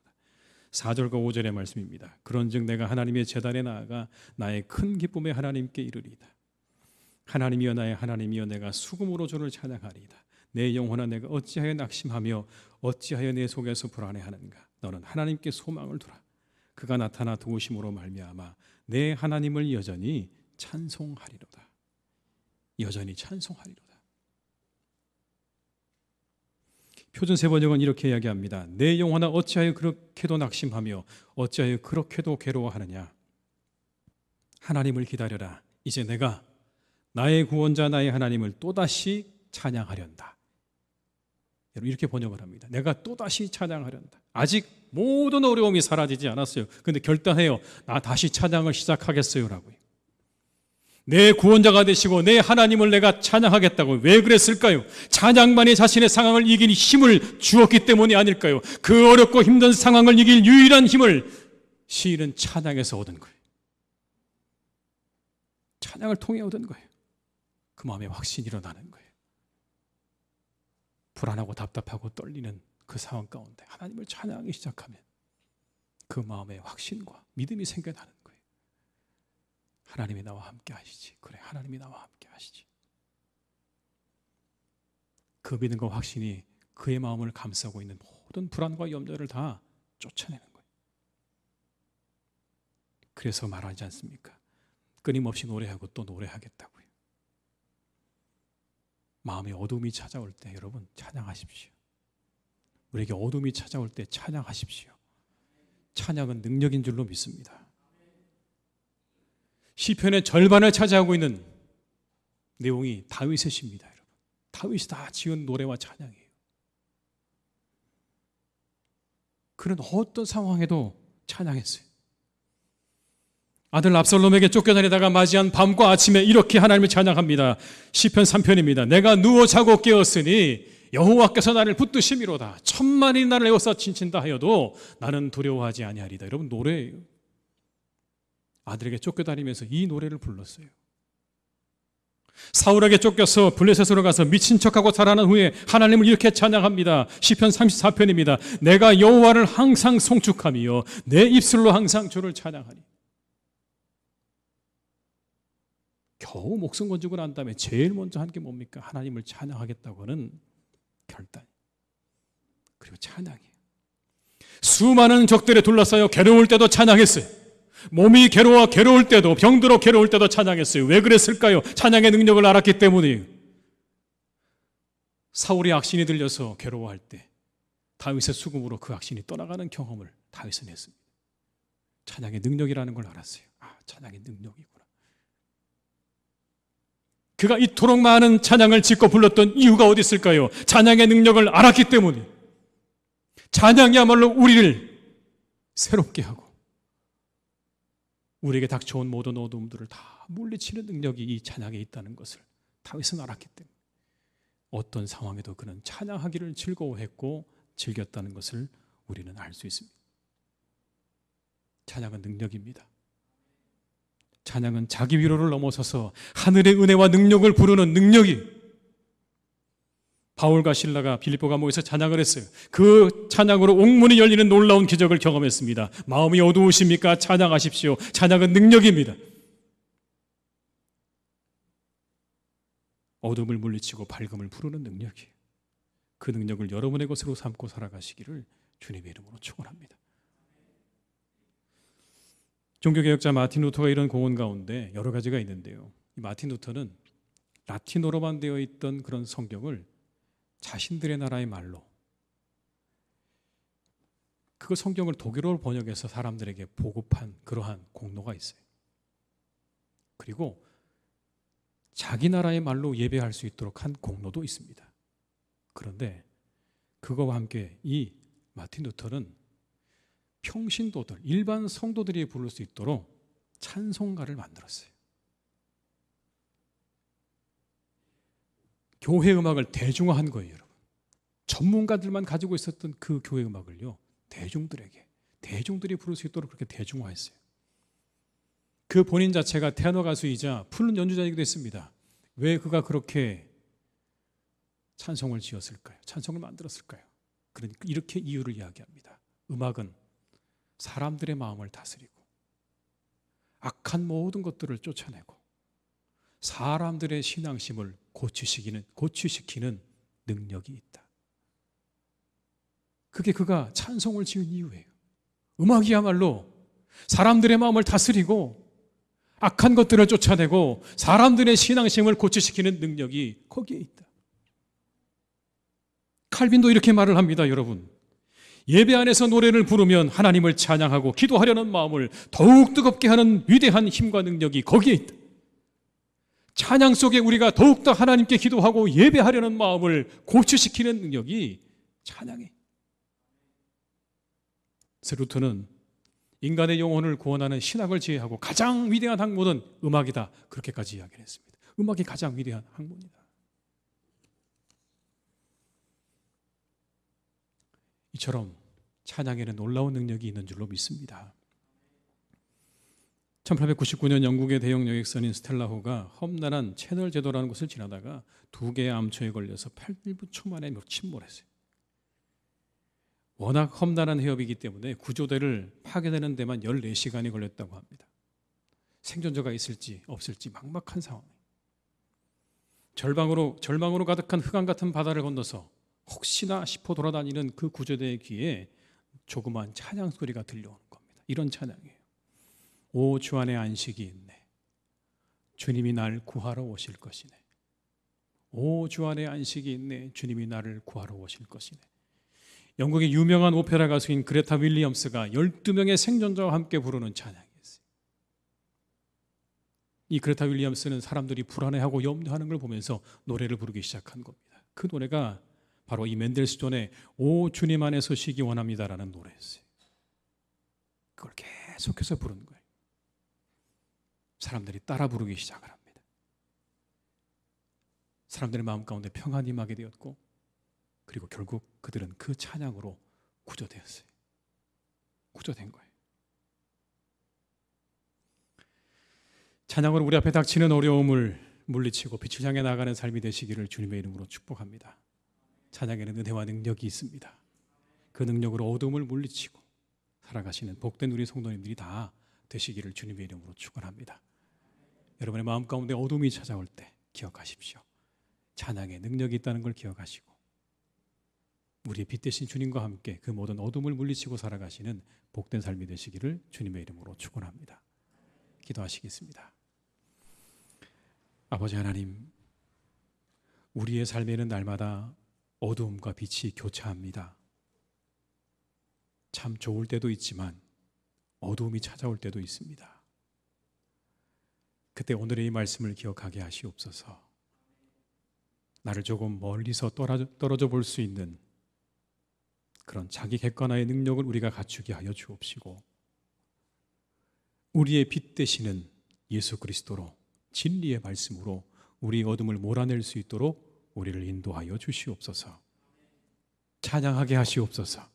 4절과 5절의 말씀입니다. 그런즉 내가 하나님의 제단에 나아가 나의 큰 기쁨에 하나님께 이르리이다. 하나님이여 나의 하나님이여 내가 수금으로 주를 찬양하리이다. 내 영혼아 내가 어찌하여 낙심하며 어찌하여 내 속에서 불안해하는가. 너는 하나님께 소망을 두라. 그가 나타나 도우심으로 말미암아 내 하나님을 여전히 찬송하리로다. 여전히 찬송하리로다. 표준세 번역은 이렇게 이야기합니다. 내 영혼아 어찌하여 그렇게도 낙심하며 어찌하여 그렇게도 괴로워하느냐. 하나님을 기다려라. 이제 내가 나의 구원자 나의 하나님을 또다시 찬양하련다. 여러분, 이렇게 번역을 합니다. 내가 또다시 찬양하련다. 아직 모든 어려움이 사라지지 않았어요. 그런데 결단해요. 나 다시 찬양을 시작하겠어요 라고요. 내 구원자가 되시고 내 하나님을 내가 찬양하겠다고. 왜 그랬을까요? 찬양만이 자신의 상황을 이길 힘을 주었기 때문이 아닐까요? 그 어렵고 힘든 상황을 이길 유일한 힘을 시인은 찬양에서 얻은 거예요. 찬양을 통해 얻은 거예요. 그 마음에 확신이 일어나는 거예요. 불안하고 답답하고 떨리는 그 상황 가운데 하나님을 찬양하기 시작하면 그 마음에 확신과 믿음이 생겨나는 거예요. 하나님이 나와 함께 하시지. 그래, 하나님이 나와 함께 하시지. 그 믿음과 확신이 그의 마음을 감싸고 있는 모든 불안과 염려를 다 쫓아내는 거예요. 그래서 말하지 않습니까? 끊임없이 노래하고 또 노래하겠다고요. 마음에 어둠이 찾아올 때 여러분 찬양하십시오. 우리에게 어둠이 찾아올 때 찬양하십시오. 찬양은 능력인 줄로 믿습니다. 시편의 절반을 차지하고 있는 내용이 다윗의 시입니다, 여러분. 다윗이 다 지은 노래와 찬양이에요. 그는 어떤 상황에도 찬양했어요. 아들 압살롬에게 쫓겨다니다가 맞이한 밤과 아침에 이렇게 하나님을 찬양합니다. 시편 3편입니다. 내가 누워 자고 깨었으니 여호와께서 나를 붙드심이로다. 천만이 나를 에워싸 친친다 하여도 나는 두려워하지 아니하리다. 여러분, 노래예요. 아들에게 쫓겨다니면서 이 노래를 불렀어요. 사울에게 쫓겨서 블레셋으로 가서 미친 척하고 살아난 후에 하나님을 이렇게 찬양합니다. 시편 34편입니다. 내가 여호와를 항상 송축하며 내 입술로 항상 주를 찬양하리. 겨우 목숨 건지고 난 다음에 제일 먼저 한 게 뭡니까? 하나님을 찬양하겠다고 하는 결단, 그리고 찬양이에요. 수많은 적들에 둘러싸여 괴로울 때도 찬양했어요. 몸이 괴로울 때도, 병들어 괴로울 때도 찬양했어요. 왜 그랬을까요? 찬양의 능력을 알았기 때문이에요. 사울이 악신이 들려서 괴로워할 때 다윗의 수금으로 그 악신이 떠나가는 경험을 다윗은 했습니다. 찬양의 능력이라는 걸 알았어요. 아, 찬양의 능력이구나. 그가 이토록 많은 찬양을 짓고 불렀던 이유가 어디 있을까요? 찬양의 능력을 알았기 때문에. 찬양이야말로 우리를 새롭게 하고 우리에게 닥쳐온 모든 어두움들을 다 물리치는 능력이 이 찬양에 있다는 것을 다윗은 알았기 때문에 어떤 상황에도 그는 찬양하기를 즐거워했고 즐겼다는 것을 우리는 알 수 있습니다. 찬양은 능력입니다. 찬양은 자기 위로를 넘어서서 하늘의 은혜와 능력을 부르는 능력이, 바울과 실라가 빌립보 감옥에서 찬양을 했어요. 그 찬양으로 옥문이 열리는 놀라운 기적을 경험했습니다. 마음이 어두우십니까? 찬양하십시오. 찬양은 능력입니다. 어둠을 물리치고 밝음을 부르는 능력이에요. 그 능력을 여러분의 것으로 삼고 살아가시기를 주님의 이름으로 축원합니다. 종교개혁자 마틴 루터가 이런 고언 가운데 여러 가지가 있는데요. 이 마틴 루터는 라틴어로만 되어 있던 그런 성경을 자신들의 나라의 말로, 그 성경을 독일어로 번역해서 사람들에게 보급한 그러한 공로가 있어요. 그리고 자기 나라의 말로 예배할 수 있도록 한 공로도 있습니다. 그런데 그거와 함께 이 마틴 루터는 평신도들, 일반 성도들이 부를 수 있도록 찬송가를 만들었어요. 교회 음악을 대중화한 거예요, 여러분. 전문가들만 가지고 있었던 그 교회 음악을요, 대중들이 부를 수 있도록 그렇게 대중화했어요. 그 본인 자체가 테너 가수이자 플룻 연주자이기도 했습니다. 왜 그가 그렇게 찬송을 지었을까요? 찬송을 만들었을까요? 그러니까 이렇게 이유를 이야기합니다. 음악은 사람들의 마음을 다스리고 악한 모든 것들을 쫓아내고 사람들의 신앙심을 고취시키는 능력이 있다. 그게 그가 찬송을 지은 이유예요. 음악이야말로 사람들의 마음을 다스리고 악한 것들을 쫓아내고 사람들의 신앙심을 고취시키는 능력이 거기에 있다. 칼빈도 이렇게 말을 합니다, 여러분. 예배 안에서 노래를 부르면 하나님을 찬양하고 기도하려는 마음을 더욱 뜨겁게 하는 위대한 힘과 능력이 거기에 있다. 찬양 속에 우리가 더욱더 하나님께 기도하고 예배하려는 마음을 고취시키는 능력이 찬양에 있다. 루터는 인간의 영혼을 구원하는 신학을 지혜하고 가장 위대한 학문은 음악이다, 그렇게까지 이야기를 했습니다. 음악이 가장 위대한 학문이다. 이처럼 찬양에는 놀라운 능력이 있는 줄로 믿습니다. 1899년 영국의 대형 여객선인 스텔라호가 험난한 채널 제도라는 곳을 지나다가 2개의 암초에 걸려서 8초 만에 침몰했어요. 워낙 험난한 해협이기 때문에 구조대를 파괴되는 데만 14시간이 걸렸다고 합니다. 생존자가 있을지 없을지 막막한 상황이에요. 절망으로 가득한 흑암 같은 바다를 건너서 혹시나 싶어 돌아다니는 그 구조대의 귀에 조그만 찬양 소리가 들려오는 겁니다. 이런 찬양이에요. 오, 주 안에 안식이 있네. 주님이 날 구하러 오실 것이네. 오, 주 안에 안식이 있네. 주님이 나를 구하러 오실 것이네. 영국의 유명한 오페라 가수인 그레타 윌리엄스가 12명의 생존자와 함께 부르는 찬양이었어요. 이 그레타 윌리엄스는 사람들이 불안해하고 염려하는 걸 보면서 노래를 부르기 시작한 겁니다. 그 노래가 바로 이 맨델스존의 오 주님 안에서 쉬기 원합니다라는 노래였어요. 그걸 계속해서 부르는 거예요. 사람들이 따라 부르기 시작을 합니다. 사람들의 마음 가운데 평안이 임하게 되었고, 그리고 결국 그들은 그 찬양으로 구조되었어요. 구조된 거예요. 찬양으로 우리 앞에 닥치는 어려움을 물리치고 빛을 향해 나아가는 삶이 되시기를 주님의 이름으로 축복합니다. 찬양에는 은혜와 능력이 있습니다. 그 능력으로 어둠을 물리치고 살아가시는 복된 우리 성도님들이 다 되시기를 주님의 이름으로 축원합니다. 여러분의 마음 가운데 어둠이 찾아올 때 기억하십시오. 찬양에 능력이 있다는 걸 기억하시고 우리의 빛 되신 주님과 함께 그 모든 어둠을 물리치고 살아가시는 복된 삶이 되시기를 주님의 이름으로 축원합니다. 기도하시겠습니다. 아버지 하나님, 우리의 삶에는 날마다 어두움과 빛이 교차합니다. 참 좋을 때도 있지만 어두움이 찾아올 때도 있습니다. 그때 오늘의 이 말씀을 기억하게 하시옵소서. 나를 조금 멀리서 떨어져 볼 수 있는 그런 자기 객관화의 능력을 우리가 갖추게 하여 주옵시고, 우리의 빛 되시는 예수 그리스도로 진리의 말씀으로 우리 어둠을 몰아낼 수 있도록 우리를 인도하여 주시옵소서. 찬양하게 하시옵소서.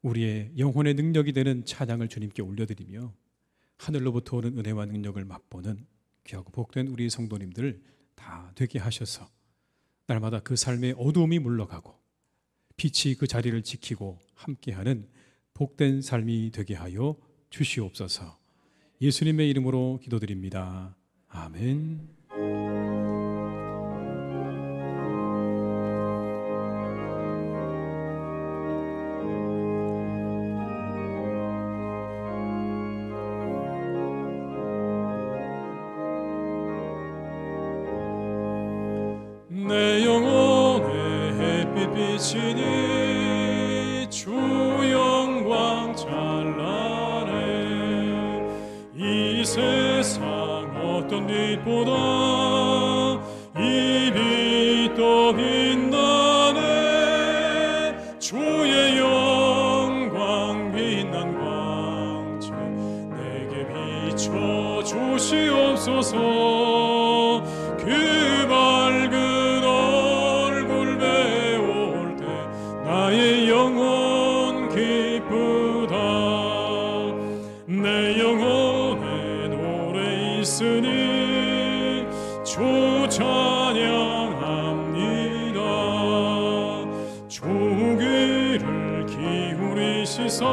우리의 영혼의 능력이 되는 찬양을 주님께 올려드리며 하늘로부터 오는 은혜와 능력을 맛보는 귀하고 복된 우리 성도님들 다 되게 하셔서 날마다 그 삶의 어두움이 물러가고 빛이 그 자리를 지키고 함께하는 복된 삶이 되게 하여 주시옵소서. 예수님의 이름으로 기도드립니다. 아멘. 내 영혼의 햇빛 비치니 주 영광 찬란해. 이 세상 어떤 빛보다 이 빛도 빛나네. 주의 영광 빛난 광채 내게 비춰 주시옵소서. 그 밝은 얼굴 배울 때 나의 영혼 기쁘다. 내 영혼에 노래 있으니 주 찬양합니다. 주 귀를 기울이시사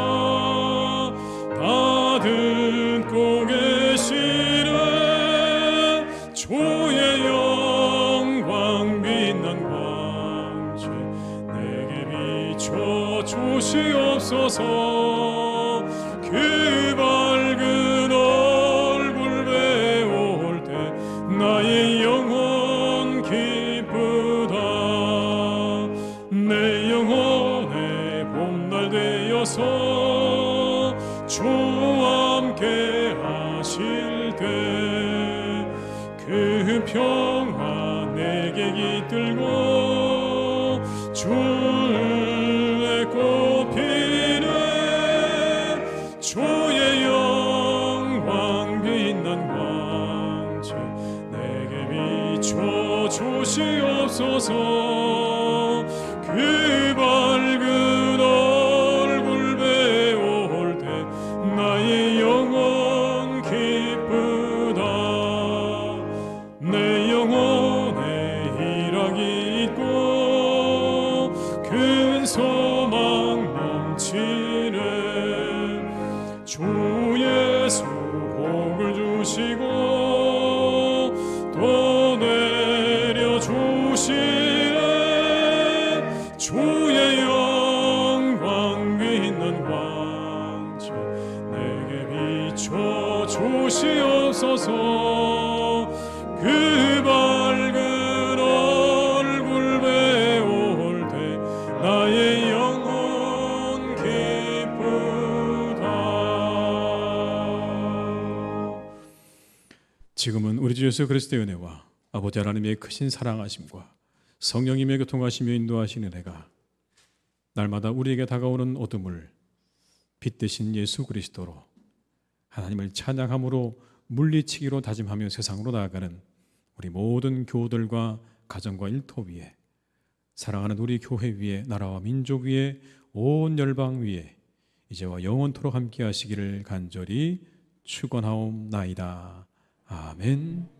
다 듣고 계시네. 주의 영광 빛난 광채 내게 비춰 주시옵소서. 그 밝은 얼굴 배울 때 나의 영혼 기쁘다. 내 영혼의 봄날 되어서 주와 함께 하실 때 그 평화 내게 깃들고 주의 꽃피네. 주의 영광 빛난 광채 내게 비춰 주시옵소서. 그 밝은 얼굴 배울 때 나의 영혼 기쁘다. 내 영혼에 희락이 있고 큰 소망 넘치네. 주 예수 복을 주시고 또 내려주시네. 주의 영광 빛난 광채 내게 비춰 주시옵소서. 그 밝은 얼굴 배울 때 나의 영혼 기쁘다. 지금은 우리 주 예수 그리스도의 은혜와 아버지 하나님의 크신 사랑하심과 성령님의 교통하시며 인도하시는 은혜가 날마다 우리에게 다가오는 어둠을 빛 대신 예수 그리스도로 하나님을 찬양함으로 물리치기로 다짐하며 세상으로 나아가는 우리 모든 교우들과 가정과 일터 위에, 사랑하는 우리 교회 위에, 나라와 민족 위에, 온 열방 위에 이제와 영원토록 함께 하시기를 간절히 축원하옵나이다. 아멘.